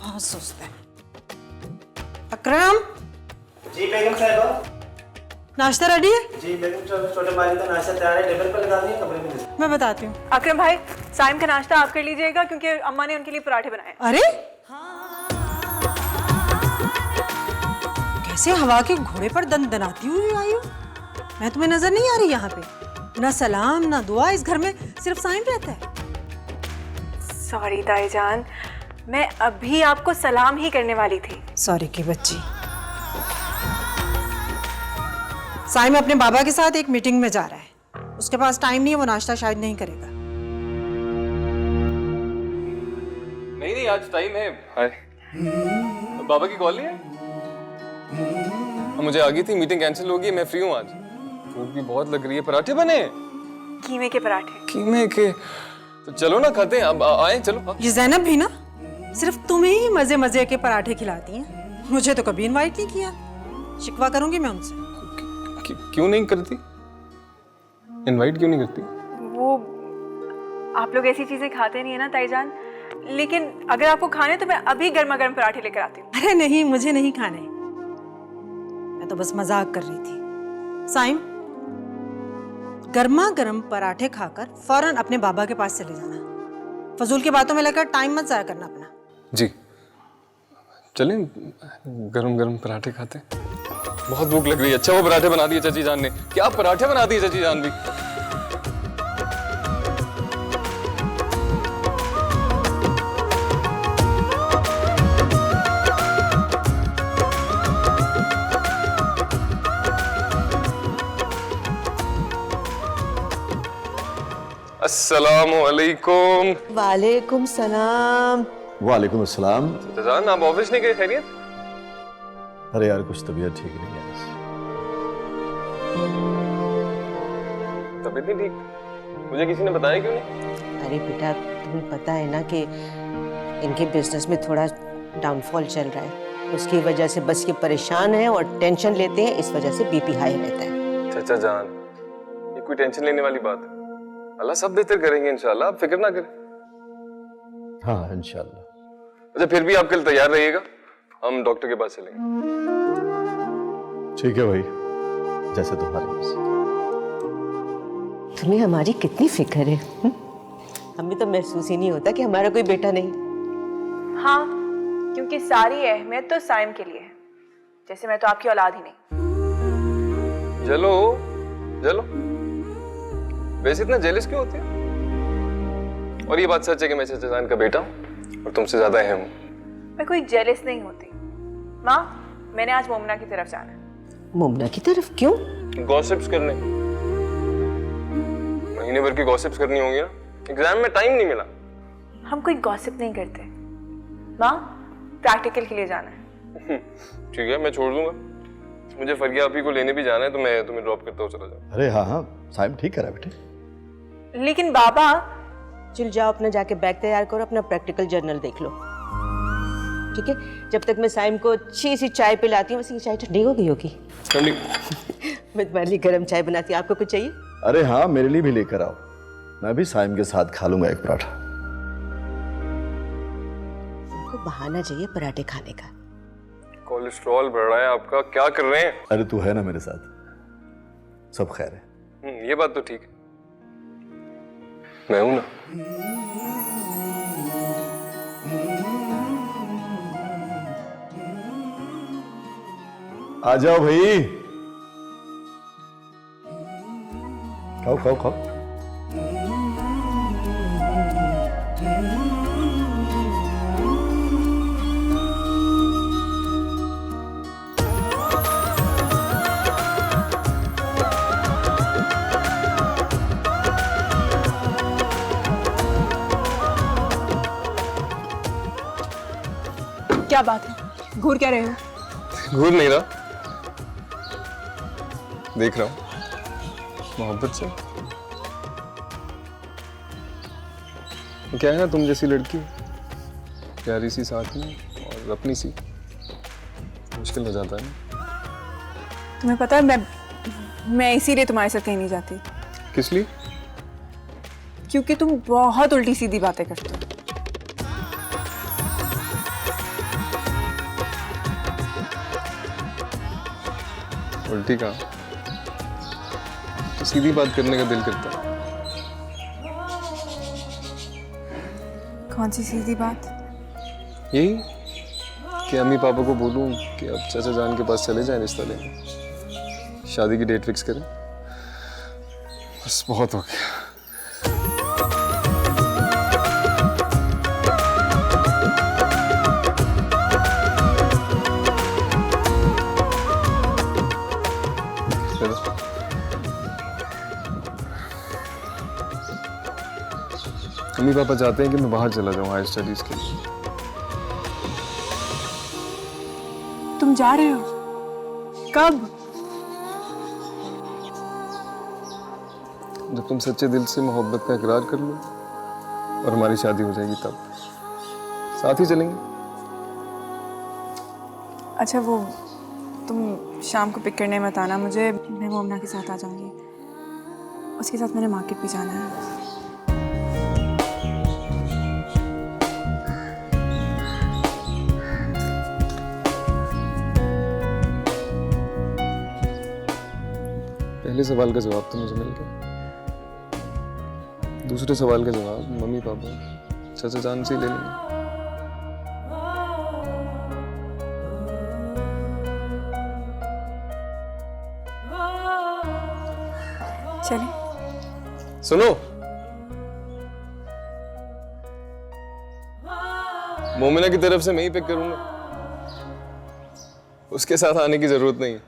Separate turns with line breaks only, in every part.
बहुत सुस्त है। अकरम।
जी बेगम साहिबा।
नाश्ता रेडी है?
जी बेगम, छोटे मालिक का नाश्ता तैयार है, टेबल पर लगा दिए, कमरे में दे।
मैं बताती हूँ।
अकरम भाई, साइम का नाश्ता आप कर लीजिएगा क्योंकि अम्मा ने उनके लिए पराठे बनाए।
अरे कैसे हवा के घोड़े पर दनदनाती हुई आई हो? मैं तुम्हें नजर नहीं आ रही यहाँ पे? ना सलाम ना दुआ, इस घर में सिर्फ साइम रहता है।
सॉरी ताईजान, मैं अभी आपको सलाम ही करने वाली थी।
सॉरी की बच्ची। साइम अपने बाबा के साथ एक मीटिंग में जा रहा है, उसके पास टाइम नहीं है, वो नाश्ता शायद नहीं करेगा।
नहीं आज टाइम है। हाय, बाबा की कॉल नहीं है? मुझे आ गई थी, मीटिंग कैंसिल होगी, मैं फ्री हूँ आज। भूख भी बहुत लग रही है। पराठे बने?
कीमे के पराठे।
कीमे के? तो चलो ना खाते हैं, अब आए चलो।
ये जैनब भी ना सिर्फ तुम्हें ही मजे मजे के पराठे खिलाती हैं, मुझे तो कभी इनवाइट नहीं किया। शिकवा करूंगी मैं उनसे।
क्यों नहीं करती? इनवाइट क्यों नहीं करती?
वो आप लोग ऐसी चीजें खाते नहीं है ना ताईजान, लेकिन अगर आपको खाने तो मैं अभी गर्मा गर्म पराठे लेकर आती हूँ।
अरे नहीं, मुझे नहीं खाने, मैं तो बस मजाक कर रही थी। साइम, गर्मा गर्म पराठे खाकर फौरन अपने बाबा के पास चले जाना। फजूल की बातों में लगकर टाइम मत जाया करना अपना।
जी चलें, गरम गरम पराठे खाते हैं। बहुत भूख लग रही है। अच्छा वो पराठे बना दिए चाची जान ने। क्या पराठे बना दिए चाची जान भी। अस्सलामु अलैकुम।
वालेकुम सलाम।
वालेकुम अस्सलाम।
जान आप ऑफिस नहीं गए? खैरियत?
अरे यार कुछ तबीयत ठीक नहीं है।
तबीयत नहीं ठीक? मुझे किसी ने बताया क्यों नहीं?
अरे बेटा, तुम्हें पता है ना कि इनके बिजनेस में थोड़ा डाउनफॉल चल रहा है, उसकी वजह से बस ये परेशान है और टेंशन लेते हैं, इस वजह से बीपी हाई रहता है।
चाचा जान, ये कोई टेंशन लेने वाली बात है? अल्लाह सब बेहतर करेंगे इंशाल्लाह, आप फिक्र ना करें।
हाँ इंशाल्लाह।
अच्छा फिर भी आप कल तैयार रहिएगा, हम डॉक्टर के पास चलेंगे।
ठीक है भाई, जैसे तुम्हारी मर्जी।
तुम्हें हमारी कितनी फिक्र है। हमें तो महसूस ही नहीं होता कि हमारा कोई बेटा नहीं।
हाँ, क्योंकि सारी अहमियत तो साइम के लिए है, जैसे मैं तो आपकी औलाद ही नहीं।
चलो चलो, वैसे इतना जेलस क्यों होती है? और ये बात सच है कि मैं चाचा जान का बेटा हूँ और तुमसे ज्यादा अहम हूँ।
मैं कोई जेलस नहीं होती। माँ, मैंने आज मोमना की तरफ जाना है।
मुमना की तरफ? क्यों?
गॉसिप्स करने, महीने भर की गॉसिप्स करनी होंगी ना, एग्जाम में टाइम नहीं मिला।
हम कोई गॉसिप नहीं करते। माँ, प्रैक्टिकल के लिए जाना है।
ठीक है, मैं छोड़ दूंगा। मुझे फरिया आपी को लेने भी जाना है, तो मैं तुम्हें ड्रॉप करता हूँ, चला जाऊँ।
अरे हाँ हाँ, साइम ठीक करा बेटे।
लेकिन बाबा।
चल जाओ, अपना जाके बैग तैयार करो, अपना प्रैक्टिकल जर्नल देख लो, ठीक है? जब तक मैं साइम को अच्छी सी चाय पिलाती हूँ। वैसे ये चाय ठंडी हो गई होगी।
ठंडी?
मैं तुम्हारे लिए गर्म चाय बनाती हूँ, आपको कुछ चाहिए?
अरे हाँ, मेरे लिए भी लेकर आओ, मैं भी साइम के साथ खा लूंगा एक पराठा।
तुमको बहाना चाहिए पराठे खाने का।
कोलेस्ट्रॉल बढ़ रहा है आपका, क्या कर रहे हैं?
अरे तू है ना मेरे साथ, सब खैर है।
ये बात तो ठीक है, मैं हूं ना।
आ जाओ भाई, खाओ खाओ खाओ।
क्या बात है, घूर क्या रहे हो?
घूर नहीं रहा, देख रहा हूं मोहब्बत से। क्या है ना, तुम जैसी लड़की प्यारी सी साथ में और अपनी सी, मुश्किल हो जाता है ना।
तुम्हें पता है मैं इसीलिए तुम्हारे साथ कहीं नहीं जाती।
किस लिए?
क्योंकि तुम बहुत उल्टी सीधी बातें करते हो।
उल्टी कहा तो सीधी बात करने का दिल करता है।
कौन सी सीधी बात?
यही कि अम्मी पापा को बोलूं कि अब चाचा जान के पास चले जाएं रिश्ता लेने, शादी की डेट फिक्स करें। बस बहुत हो गया। मम्मी पापा चाहते हैं कि मैं बाहर चला जाऊं हायर स्टडीज के लिए।
तुम जा रहे हो? कब?
जब तुम सच्चे दिल से मोहब्बत का इकरार कर लो और हमारी शादी हो जाएगी तब साथ ही चलेंगे।
अच्छा वो तुम शाम को पिक करने मत आना मुझे, मैं मोमना के साथ आ जाऊंगी। उसके साथ मैंने मार्केट भी जाना है।
पहले सवाल का जवाब तो मुझे मिल गया, दूसरे सवाल का जवाब मम्मी पापा चाचा जान से ही ले लेंगे।
चलिए।
सुनो, मोमिना की तरफ से मैं ही पिक करूंगा, उसके साथ आने की जरूरत नहीं है।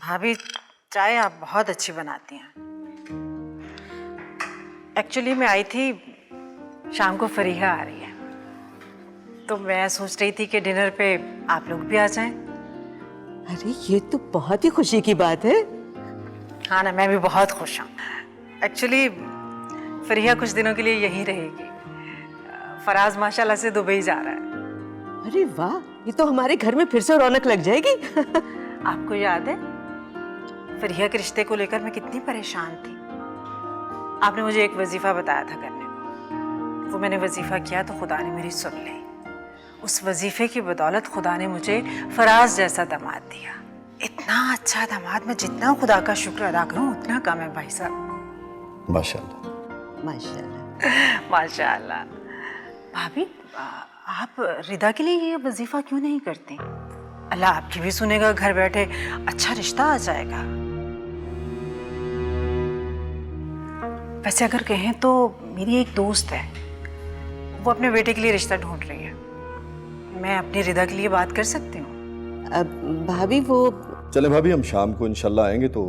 भाभी चाय आप बहुत अच्छी बनाती हैं। एक्चुअली मैं आई थी, शाम को फरीहा आ रही है, तो मैं सोच रही थी कि डिनर पे आप लोग भी आ जाएं।
अरे ये तो बहुत ही खुशी की बात है।
हाँ ना, मैं भी बहुत खुश हूँ। एक्चुअली फरीहा कुछ दिनों के लिए यहीं रहेगी। फराज माशाल्लाह से दुबई जा रहा है।
अरे वाह, ये तो हमारे घर में फिर से रौनक लग जाएगी।
आपको याद है फरीहा के रिश्ते को लेकर मैं कितनी परेशान थी? आपने मुझे एक वजीफा बताया था करने को, वो मैंने वजीफा किया तो खुदा ने मेरी सुन ली। उस वजीफे की बदौलत खुदा ने मुझे फराज जैसा दामाद दिया। इतना अच्छा दामाद, मैं जितना खुदा का शुक्र अदा करूं उतना कम है भाई साहब।
माशाल्लाह
माशाल्लाह
माशाल्लाह। भाभी आप रिदा के लिए ये वजीफा क्यों नहीं करती? अल्लाह आपकी भी सुनेगा, घर बैठे अच्छा रिश्ता आ जाएगा। वैसे अगर कहें तो मेरी एक दोस्त है, वो अपने बेटे के लिए रिश्ता ढूंढ रही है। मैं अपनी रिदा के लिए बात कर सकती हूँ?
अब भाभी वो
चले भाभी, हम शाम को इंशाल्लाह आएंगे तो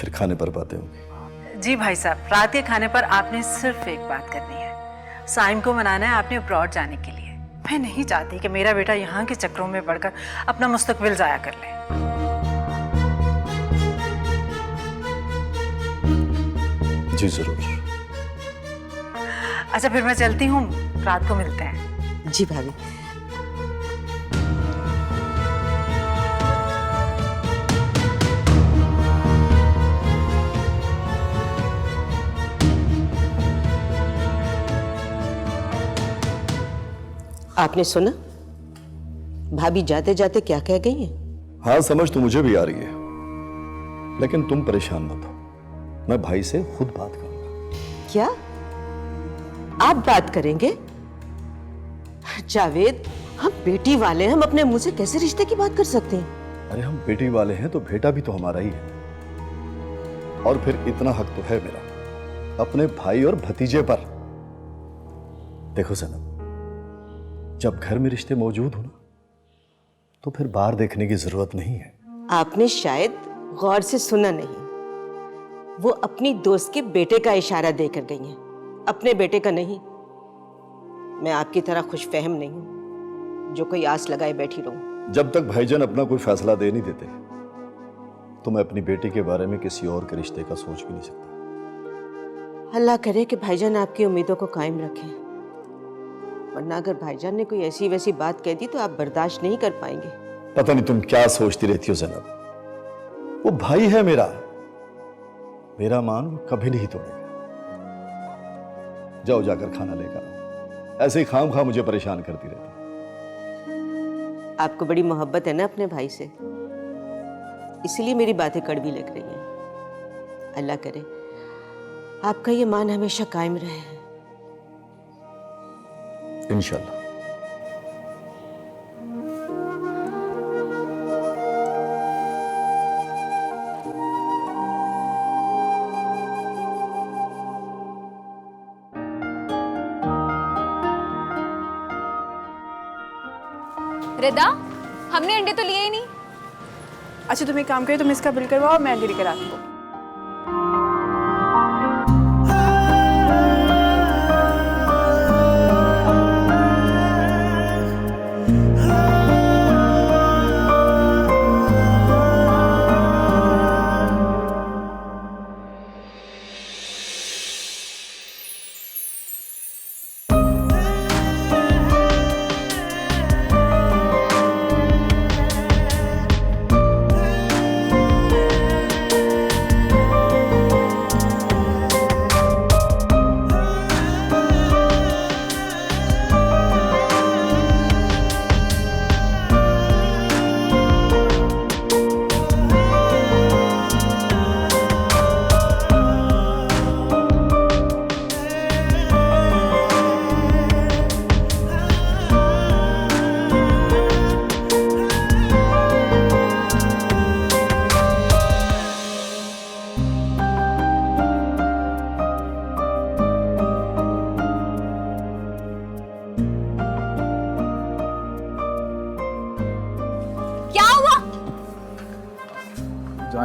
फिर खाने पर बातें होंगी।
जी भाई साहब, रात के खाने पर आपने सिर्फ एक बात करनी है, साइम को मनाना है आपने अब्रॉड जाने के लिए। मैं नहीं चाहती कि मेरा बेटा यहाँ के चक्रों में पड़कर अपना मुस्तकबिल जाया कर ले।
जी जरूर।
अच्छा फिर मैं चलती हूँ, रात को मिलते हैं।
जी भाभी, आपने सुना भाभी जाते जाते क्या कह गई हैं?
हाँ, समझ तो मुझे भी आ रही है, लेकिन तुम परेशान मत हो, मैं भाई से खुद बात करूंगा।
क्या आप बात करेंगे? जावेद, हम बेटी वाले हैं, हम अपने मुंह से कैसे रिश्ते की बात कर सकते हैं?
अरे हम बेटी वाले हैं तो बेटा भी तो हमारा ही है, और फिर इतना हक तो है मेरा अपने भाई और भतीजे पर। देखो सनम, जब घर में रिश्ते मौजूद हो ना, तो फिर बाहर देखने की जरूरत नहीं है।
आपने शायद गौर से सुना नहीं, वो अपनी दोस्त के बेटे का इशारा देकर गई हैं, अपने बेटे का नहीं। मैं आपकी तरह खुशफहम नहीं हूं जो कोई आस लगाए बैठी रहूं।
जब तक भाईजान अपना कोई फैसला दे नहीं देते, तो मैं अपनी बेटी के बारे में किसी और के रिश्ते का सोच भी नहीं सकता।
अल्लाह करे कि भाईजान आपकी उम्मीदों को कायम रखें, वरना अगर भाईजान ने कोई ऐसी वैसी बात कह दी तो आप बर्दाश्त नहीं कर पाएंगे।
पता नहीं तुम क्या सोचती रहती हो ज़ैनब, वो भाई है मेरा, मेरा मान वो कभी नहीं तोड़ेगा। जाओ जाकर खाना लेकर आओ, ऐसे ही खाम खा मुझे परेशान करती रहती।
आपको बड़ी मोहब्बत है ना अपने भाई से, इसीलिए मेरी बातें कड़वी लग रही हैं। अल्लाह करे आपका ये मान हमेशा कायम रहे।
इंशाल्लाह।
रिदा, हमने अंडे तो लिए ही नहीं।
अच्छा तुम एक काम करो, तुम इसका बिल करवाओ, मैं अंडे लेकर आती हूँ।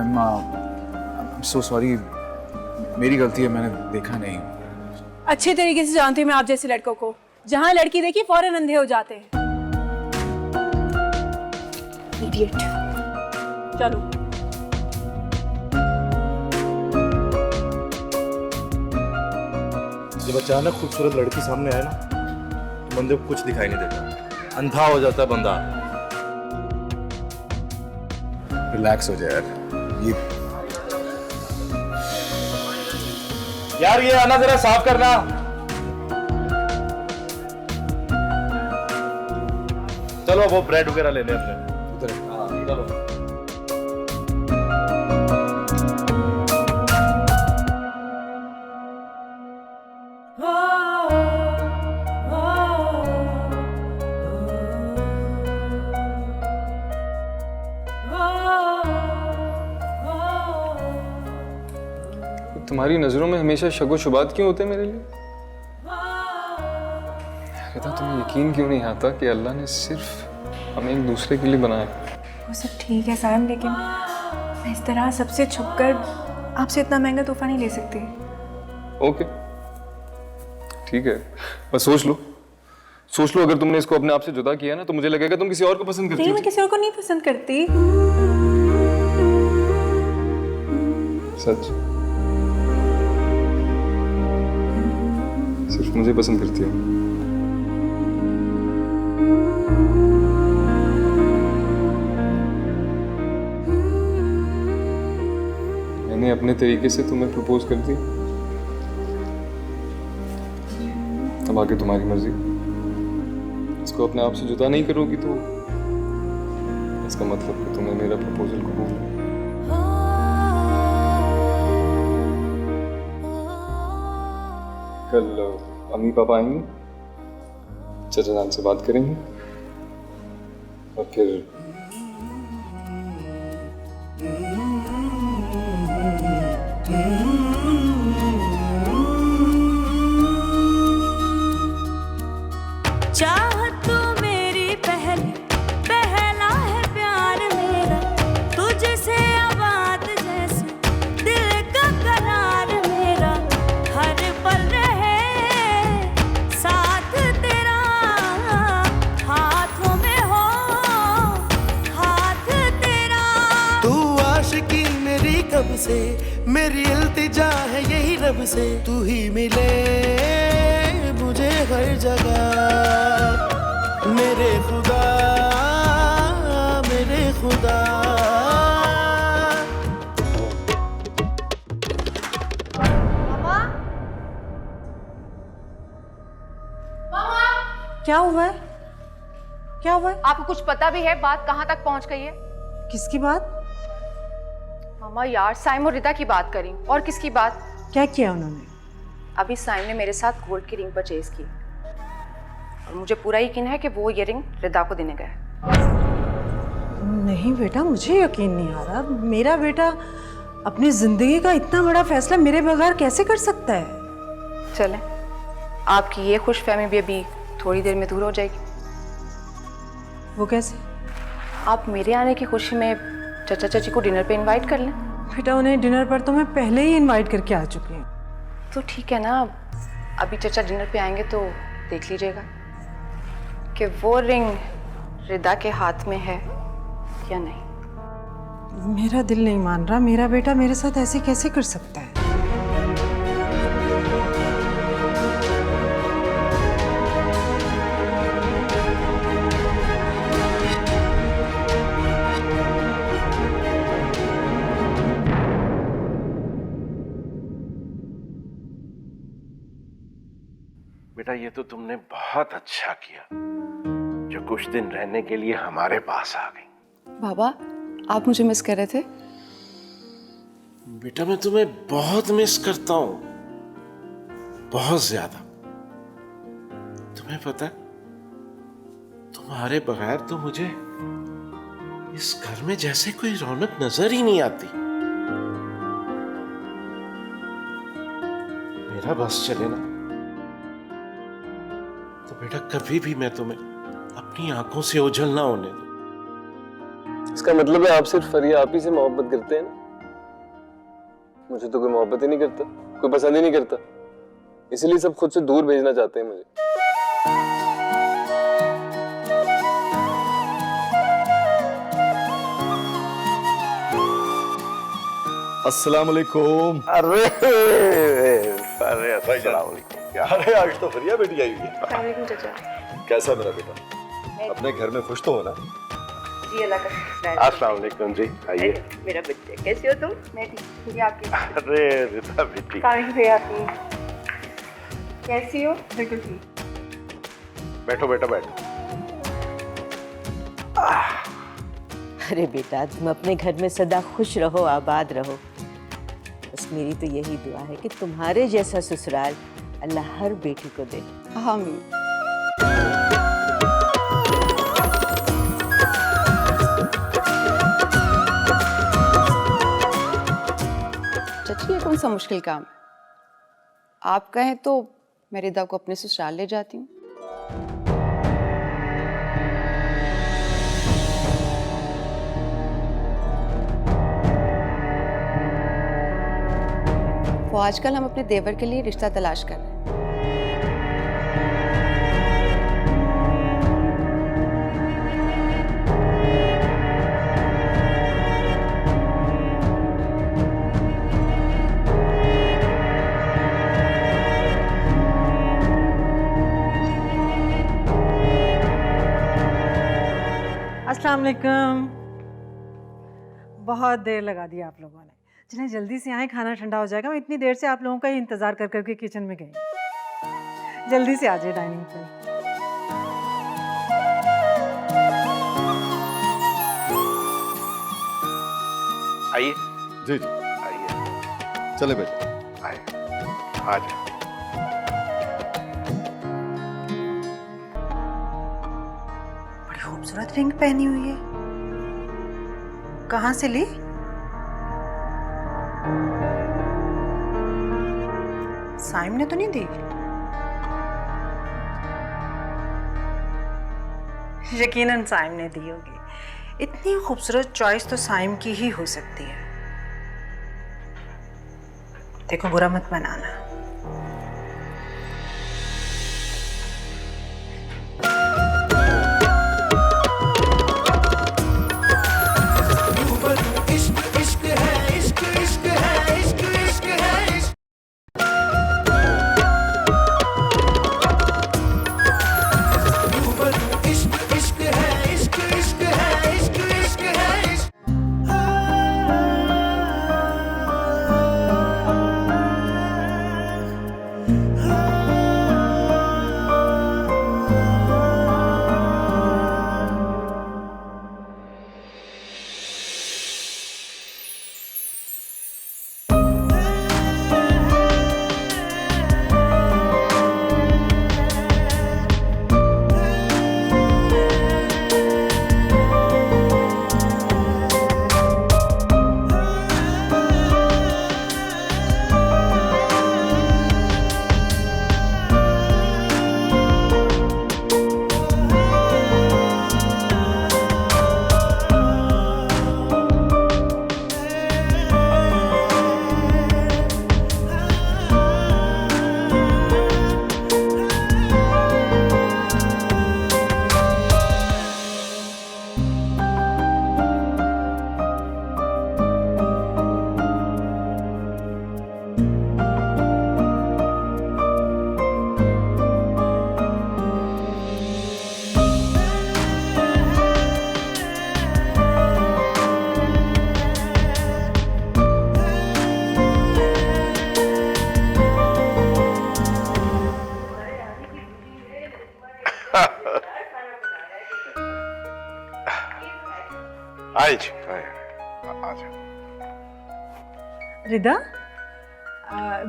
I'm so sorry, मेरी गलती है, मैंने देखा नहीं।
अच्छे तरीके से जानती हूँ मैं आप जैसे लड़कों को, जहाँ लड़की देखी फौरन अंधे हो जाते हैं। इडियट। चलो
जब अचानक खूबसूरत लड़की सामने आए ना, तो बंदे को कुछ दिखाई नहीं देता, अंधा हो जाता है बंदा।
रिलैक्स हो जाए
यार ये आना जरा साफ करना। चलो वो ब्रेड वगैरह लेने अपने। हाँ चलो।
तुम्हारी नजरों में हमेशा शगो शुबात क्यों होते हैं मेरे लिए? रिदा, तुम्हें यकीन क्यों नहीं आता कि अल्लाह ने सिर्फ हमें एक दूसरे के लिए बनाया?
वो सब ठीक है सायम, लेकिन मैं इस तरह सबसे छुपकर आपसे इतना महंगा तोहफा नहीं ले सकती।
ओके ठीक है, बस सोच लो अगर तुमने इसको अपने आप से जुदा किया ना, तो मुझे लगेगा तुम किसी और को पसंद करती
नहीं,
हो।
मैं किसी और को नहीं पसंद करती।
सच? सिर्फ मुझे पसंद करती हो? मैंने अपने तरीके से तुम्हें प्रपोज कर दी, अब आगे तुम्हारी मर्जी। उसको अपने आप से जुदा नहीं करोगी तो इसका मतलब कि तुम्हें मेरा प्रपोजल कबूल है। कल अम्मी पापा आएंगे, चाचा जान से बात करेंगे और फिर
चाहत तू मेरी पहला है प्यार मेरा, तुझसे आबाद जैसे दिल का करार मेरा, हर पल रहे साथ तेरा, हाथों में हो हाथ तेरा।
तू आशिकी मेरी कब से, मेरी इल्तिजा है यही रब से, तू ही मिले मुझे हर जगह, मेरे खुदा मेरे खुदा।
क्या हुआ है? क्या हुआ है?
आपको कुछ पता भी है बात कहाँ तक पहुँच गई है?
किसकी बात?
मामा यार साइम और रिदा की बात करी। और किसकी बात?
क्या किया उन्होंने?
अभी साइम ने मेरे साथ गोल्ड की रिंग परचेज की और मुझे पूरा यकीन है कि वो ये रिंग रिदा को देने गया।
नहीं बेटा, मुझे यकीन नहीं आ रहा। मेरा बेटा अपनी जिंदगी का इतना बड़ा फैसला मेरे बगैर कैसे कर सकता है?
चलें, आपकी ये खुशफहमी भी अभी थोड़ी देर में दूर हो जाएगी।
वो कैसे?
आप मेरे आने की खुशी में चाचा चाची को डिनर पे इनवाइट कर लें।
बेटा उन्हें डिनर पर तो मैं पहले ही इनवाइट करके आ चुकी हूँ।
तो ठीक है ना, अभी चाचा डिनर पे आएंगे तो देख लीजिएगा कि वो रिंग रिदा के हाथ में है या नहीं।
मेरा दिल नहीं मान रहा, मेरा बेटा मेरे साथ ऐसे कैसे कर सकता है?
बेटा ये तो तुमने बहुत अच्छा किया जो कुछ दिन रहने के लिए हमारे पास आ गई।
बाबा, आप मुझे मिस कर रहे थे?
बेटा मैं तुम्हें बहुत मिस करता हूं, बहुत ज्यादा। तुम्हें पता है, तुम्हारे बगैर तो मुझे इस घर में जैसे कोई रौनक नजर ही नहीं आती। मेरा बस चले ना तो बेटा कभी भी मैं तुम्हें अपनी आंखों से ओझल ना होने दूं।
इसका मतलब है आप सिर्फ फरिया आप ही से मोहब्बत करते हैं ना? मुझे तो कोई मोहब्बत ही नहीं करता, कोई पसंद ही नहीं करता, इसलिए सब खुद से दूर भेजना चाहते हैं मुझे।
अस्सलाम वालेकुम।
अरे अस्सलाम वालेकुम।
अरे आज तो फरिया बेटी आई हुई है।
चाचा।
कैसा मेरा बेटा? अपने घर में खुश तो हो ना?
जी अल्लाह का शुक्र है।
अस्सलाम वालेकुम जी, आइए।
मेरा बच्चा, कैसे हो तुम? मैं ठीक। आपकी?
अरे रिदा बेटी।
आपकी कैसी हो? बिल्कुल ठीक।
बैठो बेटा बैठो।
अरे बेटा तुम अपने घर में सदा खुश रहो, आबाद रहो। बस मेरी तो यही दुआ है कि तुम्हारे जैसा ससुराल अल्लाह हर बेटी को दे।
आमीन। चाची ये कौन सा मुश्किल काम है? आप कहें तो मैं रिदा को अपने ससुराल ले जाती हूँ। वो आजकल हम अपने देवर के लिए रिश्ता तलाश कर रहे हैं।
अस्सलाम वालेकुम। बहुत देर लगा दी आप लोगों ने। जिन्हें जल्दी से आए, खाना ठंडा हो जाएगा। मैं इतनी देर से आप लोगों का ही इंतज़ार कर करके किचन में गई। जल्दी से आ जाए डाइनिंग पे।
आइए
जी जी
आइए
चले बेटा।
आइए आ जाए।
बड़ी खूबसूरत रिंग पहनी हुई है, कहाँ से ली? साइम ने तो नहीं दी? यकीनन साइम ने दी होगी। इतनी खूबसूरत चॉइस तो साइम की ही हो सकती है। देखो बुरा मत बनाना।
इश्क इश्क है, इश्क इश्क है, इश्क इश्क है, इश्क इश्क इश्क है, इश्क इश्क है, इश्क इश्क है, इश्क
रिदा,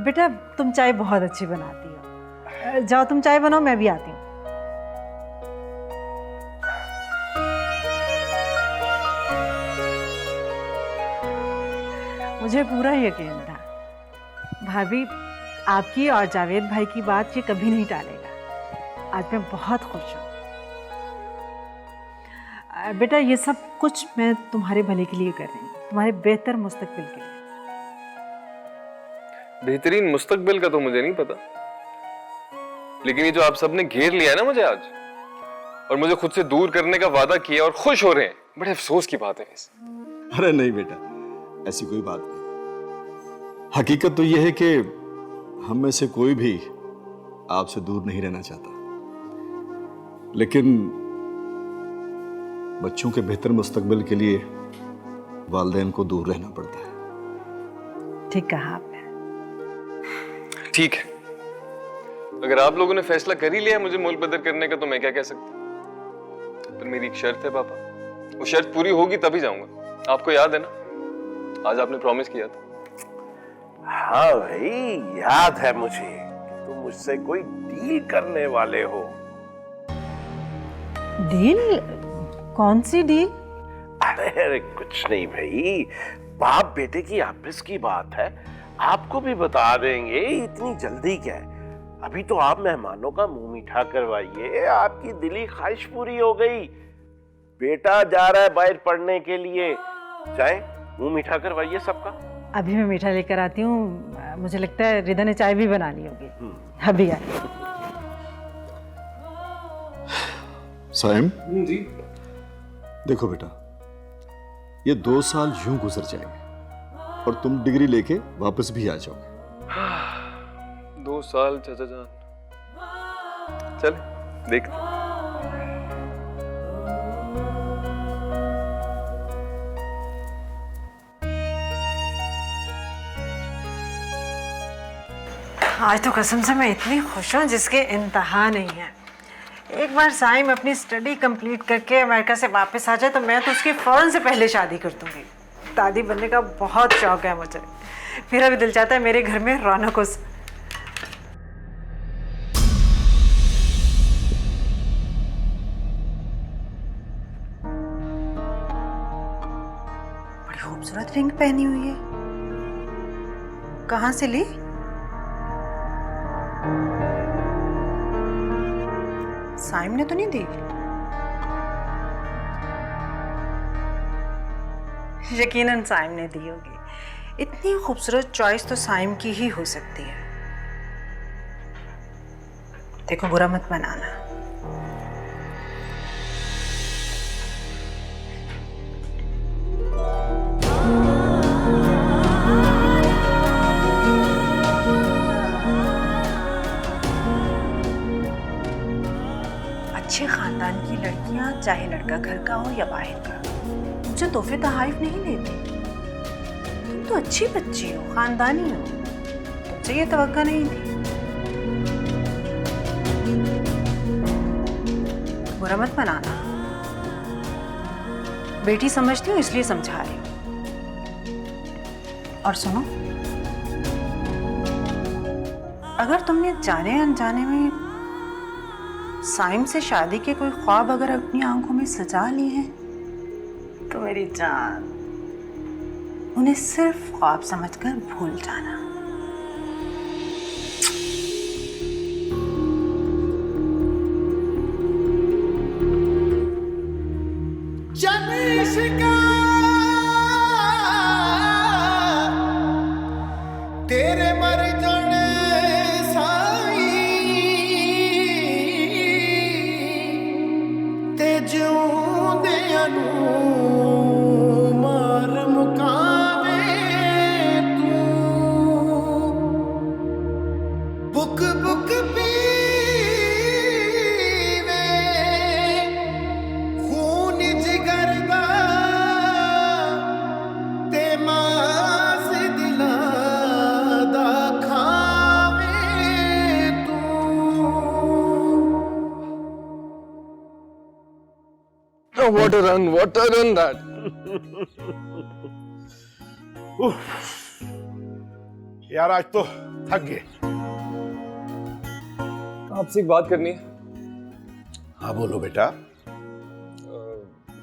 बेटा तुम चाय बहुत अच्छी बनाती हो। जाओ तुम चाय बनाओ, मैं भी आती हूँ। मुझे पूरा यकीन था भाभी आपकी और जावेद भाई की बात ये कभी नहीं टालेगा। आज मैं बहुत खुश हूँ। बेटा ये सब कुछ मैं तुम्हारे भले के लिए कर रही हूँ, तुम्हारे बेहतर मुस्तकबिल के लिए।
बेहतरीन मुस्तकबिल का तो मुझे नहीं पता, लेकिन ये जो आप सबने घेर लिया है ना मुझे आज, और मुझे खुद से दूर करने का वादा किया और खुश हो रहे हैं, बड़े अफसोस की बात है।
अरे नहीं बेटा, ऐसी कोई बात नहीं। हकीकत तो यह है कि हम में से कोई भी आपसे दूर नहीं रहना चाहता, लेकिन बच्चों के बेहतर मुस्तकबिल के लिए वालिदैन को दूर रहना पड़ता है।
ठीक कहा आपने।
ठीक है, अगर आप लोगों ने फैसला कर ही लिया मुझे मोल बदर करने का, तो मैं क्या कह सकता हूं। पर मेरी एक शर्त है पापा, वो शर्त पूरी होगी तभी जाऊंगा। आपको याद है ना, आज आपने प्रॉमिस किया था।
हाँ भाई याद है मुझे कि तुम मुझसे कोई डील करने वाले हो।
डील? कौन सी डील?
अरे कुछ नहीं भाई, बाप बेटे की आपस की बात है, आपको भी बता देंगे, इतनी जल्दी क्या है। अभी तो आप मेहमानों का मुंह मीठा करवाइए, आपकी दिली ख्वाहिश पूरी हो गई। बेटा जा रहा है बाहर पढ़ने के लिए, चाहे मुंह मीठा करवाइए सबका।
अभी मैं मीठा लेकर आती हूँ। मुझे लगता है रिदा ने चाय भी बना ली होगी। अभी आ।
साइम जी, देखो बेटा, ये 2 साल यूं गुजर जाएंगे और तुम डिग्री लेके वापस भी आ जाओगे।
2 साल चाचा जान, चल देखते।
आज तो कसम से मैं इतनी खुश हूँ जिसके इंतहा नहीं है। एक बार साइम अपनी स्टडी कंप्लीट करके अमेरिका से वापस आ जाए तो मैं तो उसकी फौरन से पहले शादी कर दूंगी। दादी बनने का बहुत शौक है मुझे। मेरा भी दिल चाहता है मेरे घर में रौनक हो। बड़ी खूबसूरत रिंग पहनी हुई है, कहाँ से ली? साइम ने तो नहीं दी? यकीनन साइम ने दी होगी। इतनी खूबसूरत चॉइस तो साइम की ही हो सकती है। देखो, बुरा मत बनाना। अच्छे खानदान की लड़कियां, चाहे लड़का घर का हो या बाहर का, मुझे तोहफे तहाइफ नहीं देती। तुम तो अच्छी बच्ची हो, खानदानी हो, तुमसे ये तवक्का नहीं थी। बुरा मत मनाना, बेटी समझती हूँ इसलिए समझा रही हूँ। और सुनो, अगर तुमने जाने अनजाने में साइम से शादी के कोई ख्वाब अगर अपनी आंखों में सजा लिए हैं, तो मेरी जान, उन्हें सिर्फ ख्वाब समझकर भूल जाना।
तेरे मर जाने साई ते जिउंदियां नूं मार मुकावे तू। बुक बुक पीवे खून जिगर दा ते मास दिलां दा खावे तू।
Oh, what a run that.
यार आज तो थक गए।
आपसे एक बात करनी है।
हाँ बोलो बेटा।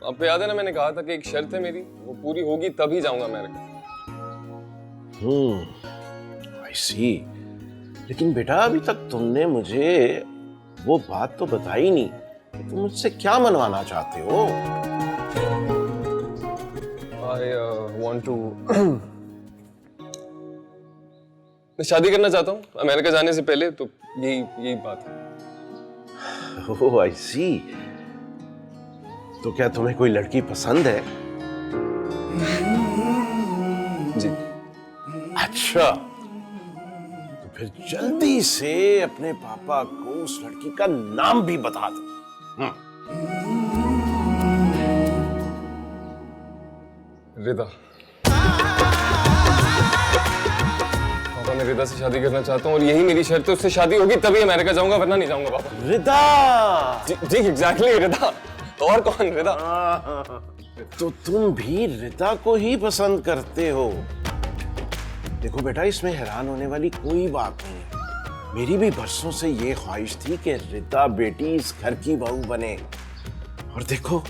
आपको याद है ना, मैंने कहा था कि एक शर्त है मेरी, वो पूरी होगी तभी जाऊंगा अमेरिका।
आई सी। लेकिन बेटा अभी तक तुमने मुझे वो बात तो बताई नहीं कि तुम मुझसे क्या मनवाना चाहते हो।
I want to मैं शादी करना चाहता हूँ अमेरिका जाने से पहले, तो यही बात है।
ओह आई सी। तो क्या तुम्हें कोई लड़की पसंद है?
जी।
अच्छा, तो फिर जल्दी से अपने पापा को उस लड़की का नाम भी बता दो।
रिदा। पापा, मैं रिदा से शादी करना चाहता हूँ और यही मेरी शर्त है। उससे शादी होगी तभी अमेरिका जाऊंगा, वरना नहीं जाऊंगा पापा।
रिदा।
जी एग्जैक्टली रिदा। और कौन रिदा?
तो तुम भी रिदा को ही पसंद करते हो। देखो बेटा, इसमें हैरान होने वाली कोई बात नहीं है। मेरी भी बरसों से ये ख्वाहिश थी कि रिदा बेटी इस घर की बहू बने। और देखो,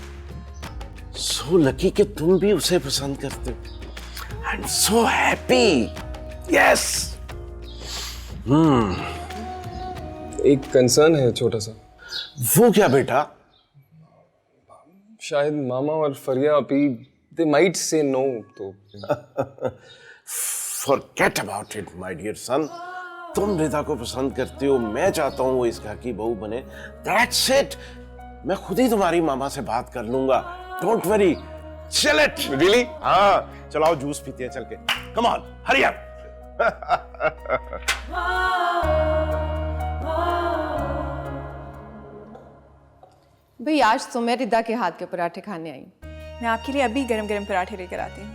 सो लकी कि तुम भी उसे पसंद करते हो। I am so happy. Yes.
एक कंसर्न है छोटा सा।
वो क्या बेटा?
शायद मामा और फरिया अपी they might say no, तो
Forget about it, my dear son. तुम रिदा को पसंद करते हो, मैं चाहता हूँ वो इस घर की बहू बने। That's it. मैं खुद ही तुम्हारी मामा से बात कर लूंगा। Don't worry. Chill it.
Really?
हाँ, चलाओ जूस पीते हैं चल के। Come on, hurry up.
भाई आज तो मैं रिदा के हाथ के पराठे खाने आई।
मैं आपके लिए अभी गरम गरम पराठे लेकर आती हूँ।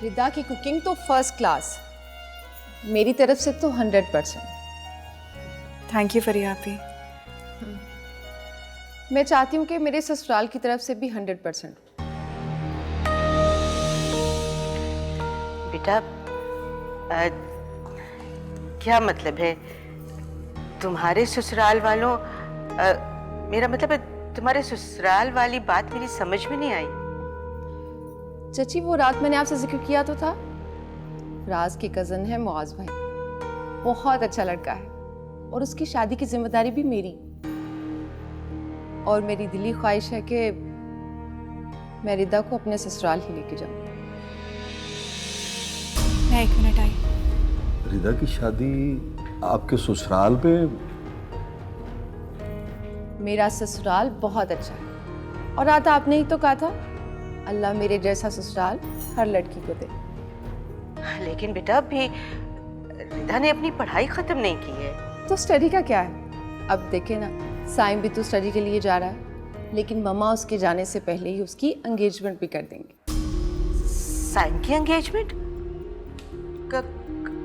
रिदा की कुकिंग तो फर्स्ट क्लास, मेरी तरफ से तो 100%।
थैंक यू फरिया आपी।
मैं चाहती हूँ कि मेरे ससुराल की तरफ से भी 100%।
बेटा क्या मतलब है तुम्हारे ससुराल वालों? मेरा मतलब है तुम्हारे ससुराल वाली बात मेरी समझ में नहीं आई।
चची वो रात मैंने आपसे जिक्र किया तो था, राज की कजन है मुआज भाई, बहुत अच्छा लड़का है और उसकी शादी की जिम्मेदारी भी मेरी। और मेरी दिली ख्वाहिश है कि मैं रिदा को अपने ससुराल ही लेके जाऊं।
मैं 1 मिनट आई।
रिदा की शादी आपके ससुराल पे?
मेरा ससुराल बहुत अच्छा है और रात आपने ही तो कहा था अल्लाह मेरे जैसा ससुराल हर लड़की को दे।
लेकिन बेटा अभी रिदा ने अपनी पढ़ाई खत्म नहीं की है।
तो स्टडी का क्या है? अब देखे ना, साइम भी तो स्टडी के लिए जा रहा है, लेकिन मम्मा उसके जाने से पहले ही उसकी एंगेजमेंट भी कर देंगे।
साइम की एंगेजमेंट?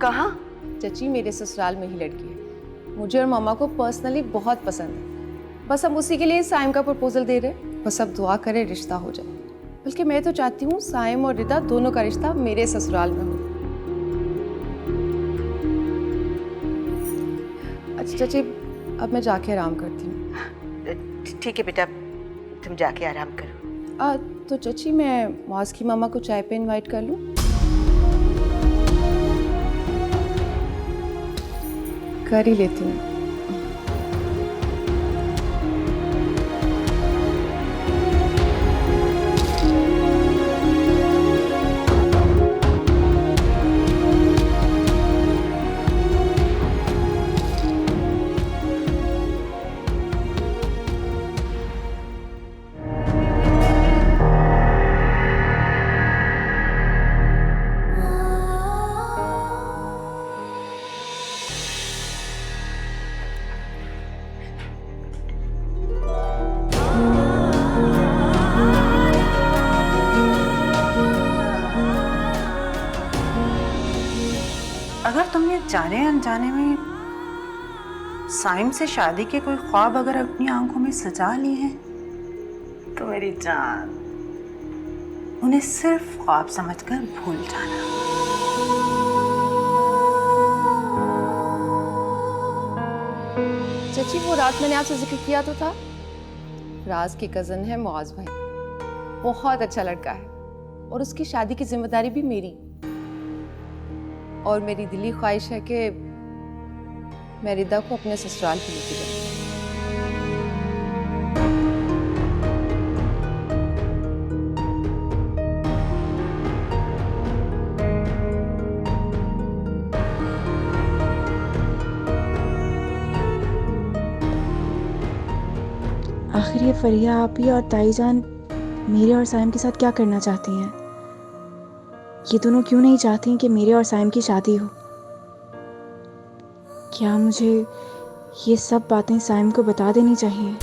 कहाँ?
चची मेरे ससुराल में ही लड़की है, मुझे और मामा को पर्सनली बहुत पसंद है। बस हम उसी के लिए साइम का प्रपोजल दे रहे, बस अब दुआ करें रिश्ता हो जाए। बल्कि मैं तो चाहती हूँ साइम और रिदा दोनों का रिश्ता मेरे ससुराल में हो। अच्छा चची अब मैं जाके आराम करती हूँ।
ठीक है बेटा, तुम जाके आराम करो।
तो चची मैं मौज की मामा को चाय पे इनवाइट कर लूँ? कर ही लेती हूँ।
अगर तुमने जाने अनजाने में साइम से शादी के कोई ख्वाब अगर अपनी आंखों में सजा लिए हैं तो मेरी जान उन्हें सिर्फ ख्वाब समझकर भूल जाना।
चची वो रात मैंने आपसे जिक्र किया तो था, राज की कजन है मुआज भाई, बहुत अच्छा लड़का है और उसकी शादी की जिम्मेदारी भी मेरी। और मेरी दिली ख्वाहिश है कि मैं रिदा को अपने ससुराल ही लेके जाऊं।
आखिर ये फरिया आप ही और ताईजान मेरे और साइम के साथ क्या करना चाहती हैं? ये दोनों क्यों नहीं चाहती कि मेरे और साइम की शादी हो? क्या मुझे ये सब बातें साइम को बता देनी चाहिए?